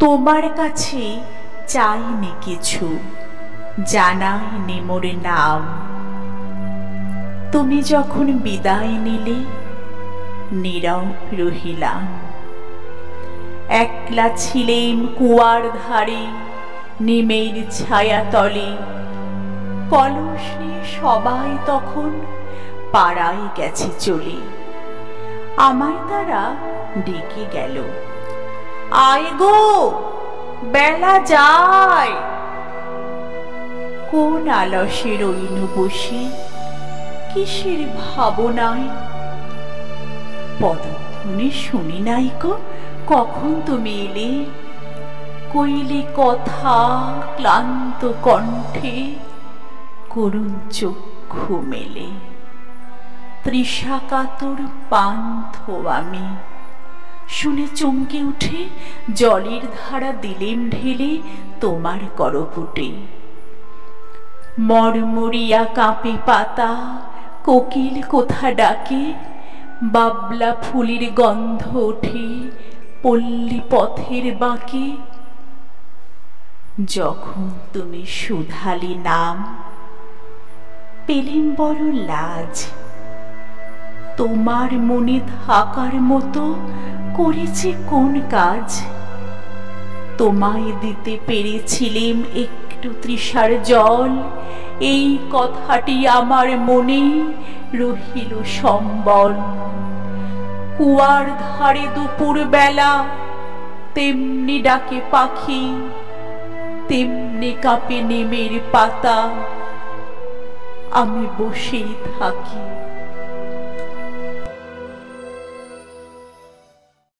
তোমার কাছে চাইনি কিছু, জানাইনি মোর নাম। তুমি যখন বিদায় নিলে নীরব রহিলাম। একলা ছিলেম কুয়ার ধারে নিমের ছায়া তলে। কলস নিয়ে সবাই তখন পাড়ায় গেছে চলে। আমায় তারা ডেকে গেল, আয় গো বেলা যায়। কোন আলসে রইনু বসে, কিসের ভাবনায়। পদধ্বনি শুনি নাই গো কখন তুমি এলে। কইলে কথা ক্লান্ত কণ্ঠে, করুণ চক্ষু মেলে। তৃষাকাতর পান্থ আমি, শুনে চমকে উঠে জলের ধারা দিলেম ঢেলে তোমার করপুটে। মরমরিয়া কাঁপে পাতা, কোকিল কোথা ডাকে। বাবলা ফুলের গন্ধ ওঠে পল্লী পথের বাঁকে। যখন তুমি শুধালি নাম, পেলেম বড় লাজ। তোমার মনে থাকার মতো করেছি কোন কাজ। তোমায় দিতে পেরেছিলেম একটু তৃষার জল, এই কথাটি আমার মনে রহিল সম্বল। কুয়ার ধারে দুপুর বেলা তেমনি ডাকে পাখি, তেমনি কাঁপে নিমের পাতা। আমি বসেই থাকি।